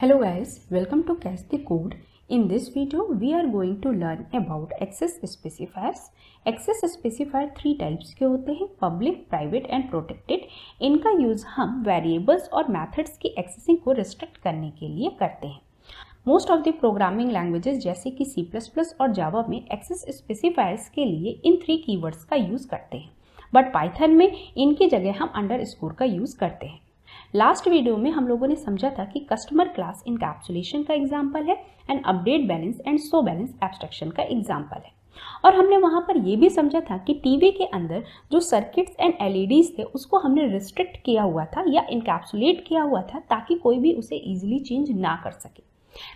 Hello guys, welcome to Catch the Code. In this video, we are going to learn about access specifiers. Access specifier 3 types के होते हैं, public, private and protected. इनका use हम variables और methods की accessing को restrict करने के लिए करते हैं. Most of the programming languages जैसे कि C++ और जावा में एक्सेस स्पेसिफायर्स के लिए इन 3 कीवर्ड्स का यूज करते हैं, बट पाइथन में इनकी जगह हम अंडरस्कोर का यूज करते हैं. लास्ट वीडियो में हम लोगों ने समझा था कि कस्टमर क्लास इनकैप्सुलेशन का एग्जाम्पल है and update balance and show balance abstraction का एग्जाम्पल है. और हमने वहां पर यह भी समझा था कि टीवी के अंदर जो सर्किट्स एंड एलईडीज थे उसको हमने रिस्ट्रिक्ट किया हुआ था या इनकैप्सुलेट किया हुआ था ताकि कोई भी उसे इजीली चेंज ना कर सके.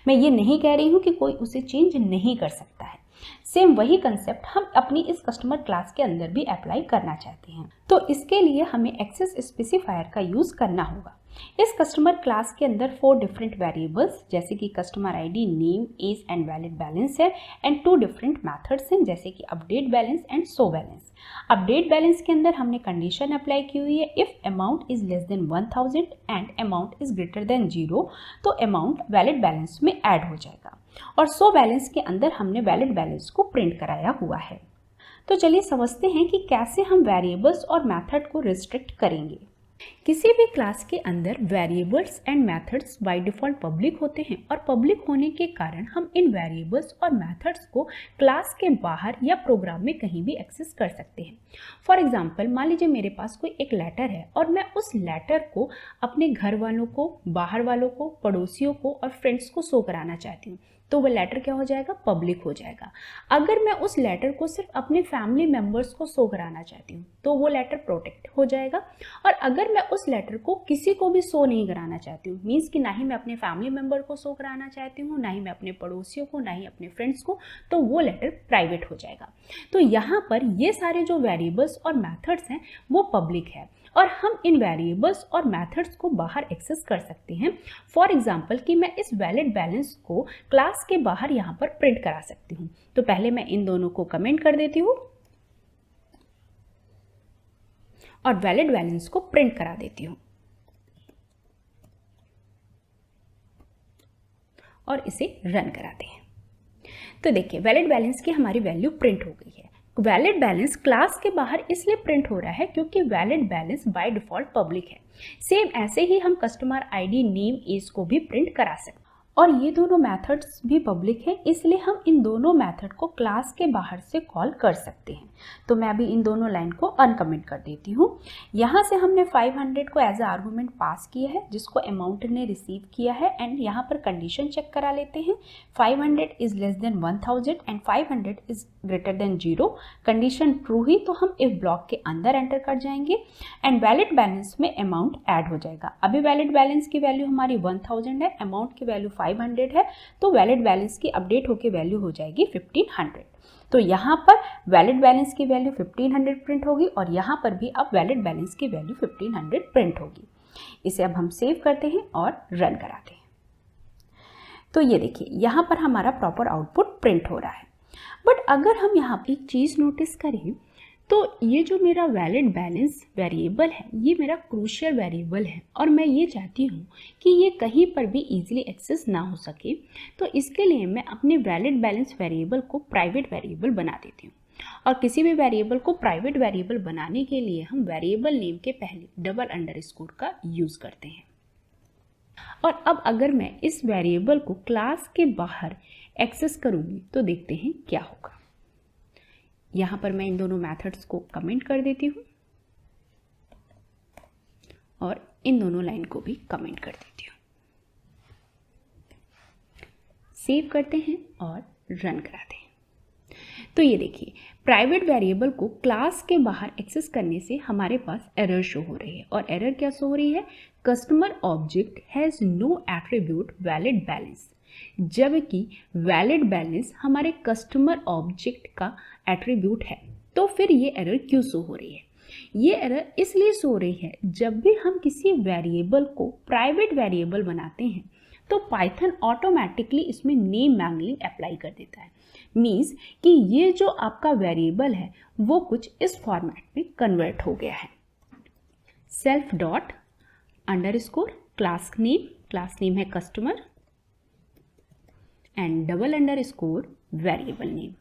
मैं ये नहीं कह रही हूँ कि कोई उसे चेंज नहीं कर सकता है. सेम वही कंसेप्ट हम अपनी इस कस्टमर क्लास के अंदर भी अप्लाई करना चाहते हैं. तो इसके लिए हमें एक्सेस स्पेसिफायर का यूज करना होगा. इस कस्टमर क्लास के अंदर 4 डिफरेंट वेरिएबल्स जैसे कि customer ID, name, age and valid balance है एंड 2 डिफरेंट मेथड्स हैं जैसे कि update balance and show balance. Update balance के अंदर हमने कंडीशन अप्लाई की हुई है, if amount is less than 1000 and amount is greater than 0 तो अमाउंट वैलिड बैलेंस में ऐड हो जाएगा. और शो बैलेंस के अंदर हमने वैलिड बैलेंस को प्रिंट कराया हुआ है. तो चलिए समझते हैं कि कैसे हम वेरिएबल्स और मेथड को रिस्ट्रिक्ट करेंगे. किसी भी क्लास के अंदर variables and methods by default public होते हैं और पब्लिक होने के कारण हम इन वेरिएबल्स और मेथड्स को क्लास के बाहर या प्रोग्राम में कहीं भी एक्सेस कर सकते हैं. फॉर एग्जांपल मान लीजिए मेरे पास कोई एक लेटर है और मैं उस लेटर को अपने घर वालों को, बाहर वालों को, पड़ोसियों को और फ्रेंड्स को शो कराना चाहती हूँ तो वह लेटर क्या हो जाएगा, पब्लिक हो जाएगा. अगर मैं उस लेटर को सिर्फ अपने फैमिली मेंबर्स को शो कराना चाहती हूँ तो वो लेटर प्रोटेक्ट हो जाएगा. और अगर मैं उस लेटर को किसी को भी शो नहीं कराना चाहती हूँ, मीन्स कि ना ही मैं अपने फैमिली मेंबर को शो कराना चाहती हूँ, ना ही मैं अपने पड़ोसियों को, ना ही अपने फ्रेंड्स को, तो वो लेटर प्राइवेट हो जाएगा. तो यहाँ पर ये सारे जो वेरिएबल्स और मैथड्स हैं वो पब्लिक है और हम इन वेरिएबल्स और मेथड्स को बाहर एक्सेस कर सकते हैं. फॉर एग्जांपल कि मैं इस वैलिड बैलेंस को क्लास के बाहर यहाँ पर प्रिंट करा सकती हूँ. तो पहले मैं इन दोनों को कमेंट कर देती हूँ और वैलिड बैलेंस को प्रिंट करा देती हूँ और इसे रन कराते हैं. तो देखिए वैलिड बैलेंस की हमारी वैल्यू प्रिंट हो गई है. वैलिड बैलेंस क्लास के बाहर इसलिए प्रिंट हो रहा है क्योंकि valid balance by default public है. सेम ऐसे ही हम कस्टमर आईडी, नेम, एज को भी प्रिंट करा सकते हैं और ये दोनों मेथड्स भी पब्लिक है इसलिए हम इन दोनों मेथड को क्लास के बाहर से कॉल कर सकते हैं. तो मैं अभी इन दोनों लाइन को अनकमेंट कर देती हूँ. यहाँ से हमने 500 को एज ए आर्गुमेंट पास किया है जिसको अमाउंट ने रिसीव किया है एंड यहाँ पर कंडीशन चेक करा लेते हैं. 500 is less than 1000 and 500 is greater than 0. Condition true ही तो हम इफ ब्लॉक के अंदर एंटर कर जाएंगे एंड वैलिड बैलेंस में अमाउंट ऐड हो जाएगा. अभी वैलिड बैलेंस की वैल्यू हमारी 1000 है, अमाउंट की वैल्यू 500 है तो वैलिड बैलेंस की अपडेट होकर वैल्यू हो जाएगी 1500. तो यहाँ पर वैलिड बैलेंस की वैल्यू 1500 प्रिंट होगी और यहाँ पर भी अब वैलिड बैलेंस की वैल्यू 1500 प्रिंट होगी. इसे अब हम सेव करते हैं और रन कराते हैं. तो ये देखिए यहाँ पर हमारा प्रॉपर आउटपुट प्रिंट हो रहा है. बट अगर हम यहाँ पर एक चीज़ नोटिस करें तो ये जो मेरा वैलिड बैलेंस वेरिएबल है ये मेरा क्रूशियल वेरिएबल है और मैं ये चाहती हूँ कि ये कहीं पर भी इजीली एक्सेस ना हो सके. तो इसके लिए मैं अपने वैलिड बैलेंस वेरिएबल को प्राइवेट वेरिएबल बना देती हूँ. और किसी भी वेरिएबल को प्राइवेट वेरिएबल बनाने के लिए हम वेरिएबल नेम के पहले डबल अंडरस्कोर का यूज़ करते हैं. और अब अगर मैं इस वेरिएबल को क्लास के बाहर एक्सेस करूँगी तो देखते हैं क्या होगा. यहाँ पर मैं इन दोनों मेथड्स को कमेंट कर देती हूँ और इन दोनों लाइन को भी कमेंट कर देती हूँ. सेव करते हैं और रन कराते हैं. तो ये देखिए प्राइवेट वेरिएबल को क्लास के बाहर एक्सेस करने से हमारे पास एरर शो हो रही है. और एरर क्या शो हो रही है, customer object has no attribute valid balance, जबकि वैलिड बैलेंस हमारे कस्टमर ऑब्जेक्ट का एट्रीब्यूट है. तो फिर ये एरर क्यों शो हो रही है? ये एरर इसलिए शो हो रही है जब भी हम किसी वेरिएबल को प्राइवेट वेरिएबल बनाते हैं तो पाइथन ऑटोमेटिकली इसमें नेम मैंगलिंग अप्लाई कर देता है. मीन्स कि ये जो आपका वेरिएबल है वो कुछ इस फॉर्मेट में कन्वर्ट हो गया है. Self dot underscore class name है customer and double underscore variable name.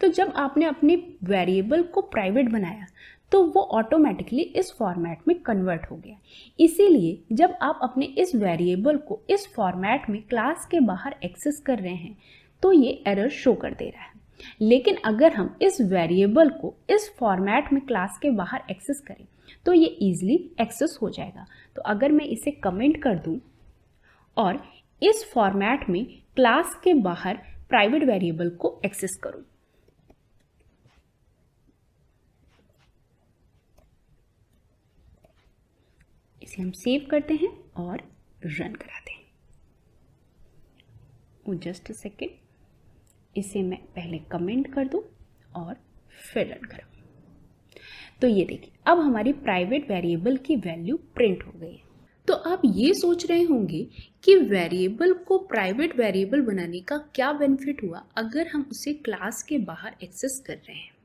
तो जब आपने अपने वेरिएबल को प्राइवेट बनाया तो वो ऑटोमेटिकली इस फॉर्मेट में कन्वर्ट हो गया। इसीलिए जब आप अपने इस वेरिएबल को इस फॉर्मेट में क्लास के बाहर एक्सेस कर रहे हैं तो ये एरर शो कर दे रहा है। लेकिन अगर हम इस वेरिएबल को इस फॉर्मेट में क्लास के बाहर एक्सेस करें तो ये ईजिली एक्सेस हो जाएगा। तो अगर मैं इसे कमेंट कर दूं और इस फॉर्मेट में क्लास के बाहर प्राइवेट वेरिएबल को एक्सेस करूं, इसे हम सेव करते हैं और रन कराते हैं। जस्ट अ सेकेंड, इसे मैं पहले कमेंट कर दूं और फिर रन कराऊं। तो ये देखिए अब हमारी प्राइवेट वेरिएबल की वैल्यू प्रिंट हो गई है। तो आप ये सोच रहे होंगे कि वेरिएबल को प्राइवेट वेरिएबल बनाने का क्या बेनिफिट हुआ अगर हम उसे क्लास के बाहर एक्सेस कर रहे हैं।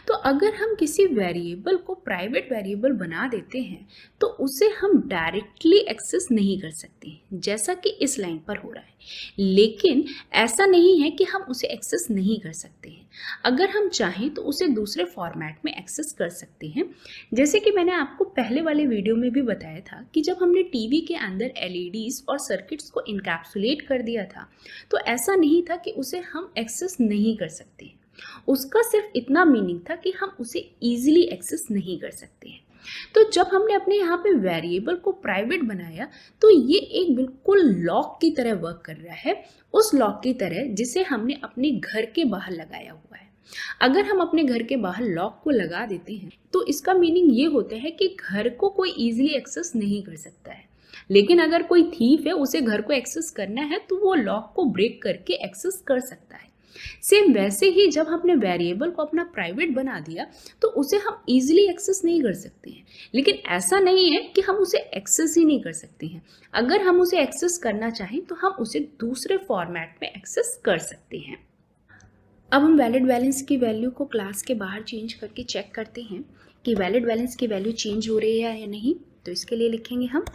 तो अगर हम किसी वेरिएबल को प्राइवेट वेरिएबल बना देते हैं तो उसे हम डायरेक्टली एक्सेस नहीं कर सकते जैसा कि इस लाइन पर हो रहा है। लेकिन ऐसा नहीं है कि हम उसे एक्सेस नहीं कर सकते हैं। अगर हम चाहें तो उसे दूसरे फॉर्मेट में एक्सेस कर सकते हैं। जैसे कि मैंने आपको पहले वाले वीडियो में भी बताया था कि जब हमने टीवी के अंदर एलईडीज और सर्किट्स को इनकैप्सुलेट कर दिया था तो ऐसा नहीं था कि उसे हम एक्सेस नहीं कर सकते। उसका सिर्फ इतना मीनिंग था कि हम उसे इजीली एक्सेस नहीं कर सकते हैं। तो जब हमने अपने यहाँ पे वेरिएबल को प्राइवेट बनाया तो ये एक बिल्कुल लॉक की तरह वर्क कर रहा है, उस लॉक की तरह जिसे हमने अपने घर के बाहर लगाया हुआ है। अगर हम अपने घर के बाहर लॉक को लगा देते हैं तो इसका मीनिंग ये होता है कि घर को कोई इजीली एक्सेस नहीं कर सकता है। लेकिन अगर कोई थीफ है, उसे घर को एक्सेस करना है तो वो लॉक को ब्रेक करके एक्सेस कर सकता है। सेम वैसे ही जब हमने वेरिएबल को अपना प्राइवेट बना दिया तो उसे हम इजीली एक्सेस नहीं कर सकते हैं। लेकिन ऐसा नहीं है कि हम उसे एक्सेस ही नहीं कर सकते हैं। अगर हम उसे एक्सेस करना चाहें तो हम उसे दूसरे फॉर्मेट में एक्सेस कर सकते हैं। अब हम वैलिड बैलेंस की वैल्यू को क्लास के बाहर चेंज करके चेक करते हैं कि वैलिड बैलेंस की वैल्यू चेंज हो रही है या नहीं। तो इसके लिए लिखेंगे हम,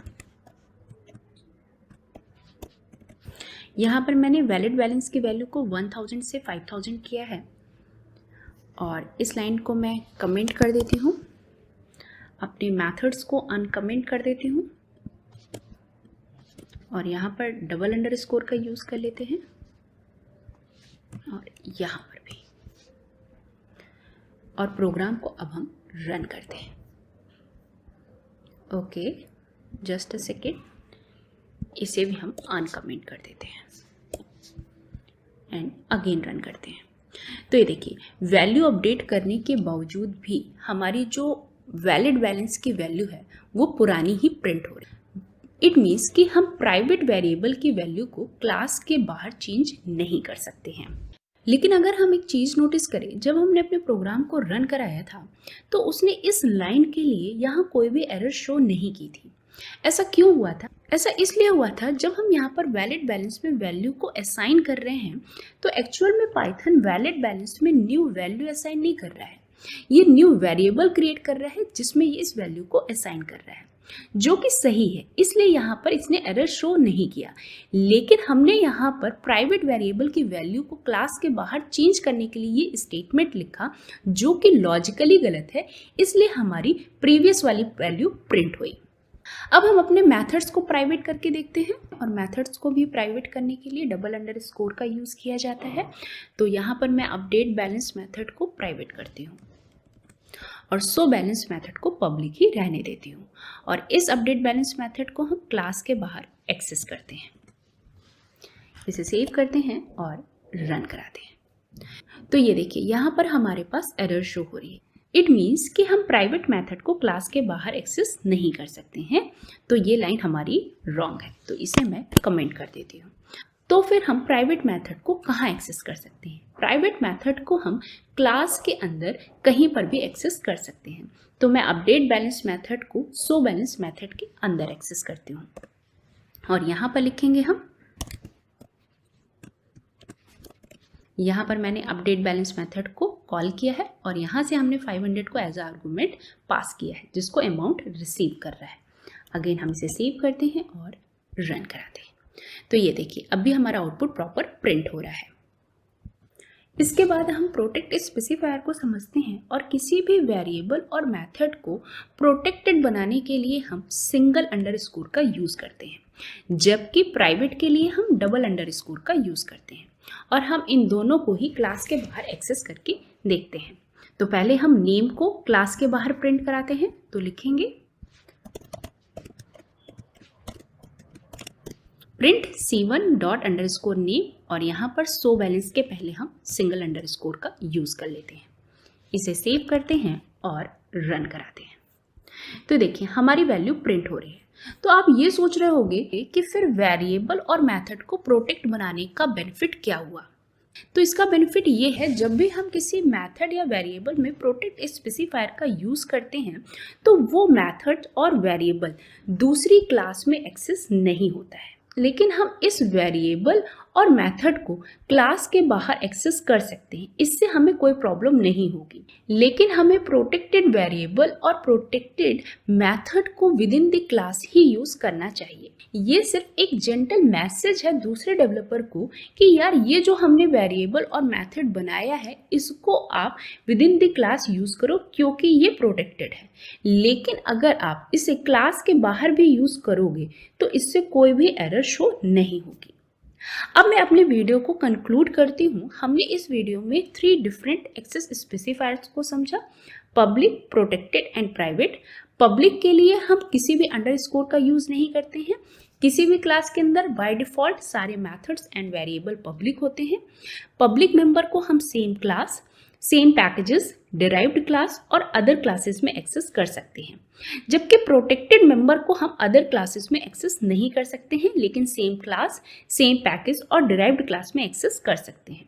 यहाँ पर मैंने वैलिड बैलेंस की वैल्यू को 1000 से 5000 किया है और इस लाइन को मैं कमेंट कर देती हूँ, अपने मेथड्स को अनकमेंट कर देती हूँ और यहाँ पर डबल अंडरस्कोर का यूज़ कर लेते हैं और यहाँ पर भी। और प्रोग्राम को अब हम रन करते हैं। ओके, जस्ट अ सेकेंड, इसे भी हम अनकमेंट कर देते हैं एंड अगेन रन करते हैं। तो ये देखिए वैल्यू अपडेट करने के बावजूद भी हमारी जो वैलिड बैलेंस की वैल्यू है वो पुरानी ही प्रिंट हो रही है। इट मीन्स कि हम प्राइवेट वेरिएबल की वैल्यू को क्लास के बाहर चेंज नहीं कर सकते हैं। लेकिन अगर हम एक चीज़ नोटिस करें, जब हमने अपने प्रोग्राम को रन कराया था तो उसने इस लाइन के लिए यहाँ कोई भी एरर शो नहीं की थी। ऐसा क्यों हुआ था? ऐसा इसलिए हुआ था जब हम यहाँ पर वैलिड बैलेंस में वैल्यू को असाइन कर रहे हैं तो एक्चुअल में पाइथन वैलिड बैलेंस में न्यू वैल्यू असाइन नहीं कर रहा है, ये न्यू वेरिएबल क्रिएट कर रहा है जिसमें ये इस वैल्यू को असाइन कर रहा है, जो कि सही है। इसलिए यहाँ पर इसने एरर शो नहीं किया। लेकिन हमने यहाँ पर प्राइवेट वेरिएबल की वैल्यू को क्लास के बाहर चेंज करने के लिए ये स्टेटमेंट लिखा जो कि लॉजिकली गलत है, इसलिए हमारी प्रीवियस वाली वैल्यू प्रिंट हुई। अब हम अपने मेथड्स को प्राइवेट करके देखते हैं और मेथड्स को भी प्राइवेट करने के लिए डबल अंडरस्कोर का यूज़ किया जाता है। तो यहाँ पर मैं अपडेट बैलेंस मेथड को प्राइवेट करती हूँ और शो बैलेंस मेथड को पब्लिक ही रहने देती हूँ और इस अपडेट बैलेंस मेथड को हम क्लास के बाहर एक्सेस करते हैं। इसे सेव करते हैं और रन कराते हैं। तो ये देखिए यहाँ पर हमारे पास एरर शो हो रही है। इट मीन्स कि हम प्राइवेट मेथड को क्लास के बाहर एक्सेस नहीं कर सकते हैं। तो ये लाइन हमारी रॉन्ग है, तो इसे मैं कमेंट कर देती हूँ। तो फिर हम प्राइवेट मेथड को कहाँ एक्सेस कर सकते हैं? प्राइवेट मेथड को हम क्लास के अंदर कहीं पर भी एक्सेस कर सकते हैं। तो मैं अपडेट बैलेंस मेथड को शो बैलेंस मेथड के अंदर एक्सेस करती हूँ और यहाँ पर लिखेंगे हम, यहाँ पर मैंने अपडेट बैलेंस मेथड को कॉल किया है और यहाँ से हमने 500 को एज आर्गुमेंट पास किया है जिसको अमाउंट रिसीव कर रहा है। अगेन हम इसे सेव करते हैं और रन कराते हैं। तो ये देखिए अभी हमारा आउटपुट प्रॉपर प्रिंट हो रहा है। इसके बाद हम प्रोटेक्ट स्पेसिफायर को समझते हैं और किसी भी वेरिएबल और मेथड को प्रोटेक्टेड बनाने के लिए हम सिंगल अंडरस्कोर का यूज़ करते हैं, जबकि प्राइवेट के लिए हम डबल अंडरस्कोर का यूज़ करते हैं। और हम इन दोनों को ही क्लास के बाहर एक्सेस करके देखते हैं। तो पहले हम नेम को क्लास के बाहर प्रिंट कराते हैं। तो लिखेंगे print C1 dot underscore name और यहाँ पर सो बैलेंस के पहले हम सिंगल अंडरस्कोर का यूज़ कर लेते हैं। इसे सेव करते हैं और रन कराते हैं। तो देखिए हमारी वैल्यू प्रिंट हो रही है। तो आप ये सोच रहे होंगे कि फिर वेरिएबल और मेथड को प्रोटेक्ट बनाने का बेनिफिट क्या हुआ। तो इसका बेनिफिट ये है, जब भी हम किसी मेथड या वेरिएबल में प्रोटेक्ट स्पेसिफायर का यूज़ करते हैं तो वो मेथड और वेरिएबल दूसरी क्लास में एक्सेस नहीं होता है, लेकिन हम इस वेरिएबल और मेथड को क्लास के बाहर एक्सेस कर सकते हैं। इससे हमें कोई प्रॉब्लम नहीं होगी। लेकिन हमें प्रोटेक्टेड वेरिएबल और प्रोटेक्टेड मेथड को with in the class he use करना चाहिए। ये सिर्फ एक जेंटल मैसेज है दूसरे डेवलपर को कि यार ये जो हमने वेरिएबल और मेथड बनाया है इसको आप with in the class use करो क्योंकि ये प्रोटेक्टेड है। लेकिन अगर आप इसे क्लास के बाहर भी यूज़ करोगे तो इससे कोई भी एरर शो नहीं होगी। अब मैं अपने वीडियो को कंक्लूड करती हूँ। हमने इस वीडियो में 3 डिफरेंट एक्सेस स्पेसिफायर्स को समझा, public, protected and private. Public के लिए हम किसी भी अंडरस्कोर का यूज़ नहीं करते हैं। किसी भी क्लास के अंदर बाय डिफ़ॉल्ट सारे मेथड्स एंड वेरिएबल पब्लिक होते हैं। पब्लिक मेंबर को हम same class, same packages, derived class और अदर क्लासेस में एक्सेस कर सकते हैं, जबकि प्रोटेक्टेड मेंबर को हम अदर क्लासेस में एक्सेस नहीं कर सकते हैं, लेकिन सेम क्लास, सेम पैकेज और डिराइव्ड क्लास में एक्सेस कर सकते हैं।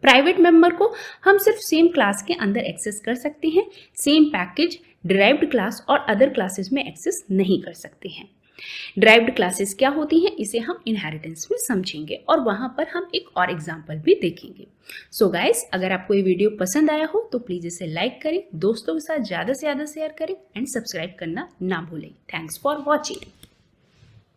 प्राइवेट मेंबर को हम सिर्फ सेम क्लास के अंदर एक्सेस कर सकते हैं, सेम पैकेज, डिराइव्ड क्लास और अदर क्लासेस में एक्सेस नहीं कर सकते हैं। डिराइव्ड क्लासेस क्या होती हैं इसे हम इनहेरिटेंस में समझेंगे और वहां पर हम एक और एग्जांपल भी देखेंगे। सो गाइस, अगर आपको ये वीडियो पसंद आया हो तो प्लीज़ इसे लाइक करें, दोस्तों के साथ ज़्यादा से ज़्यादा शेयर करें एंड सब्सक्राइब करना ना भूलें। Thanks for watching.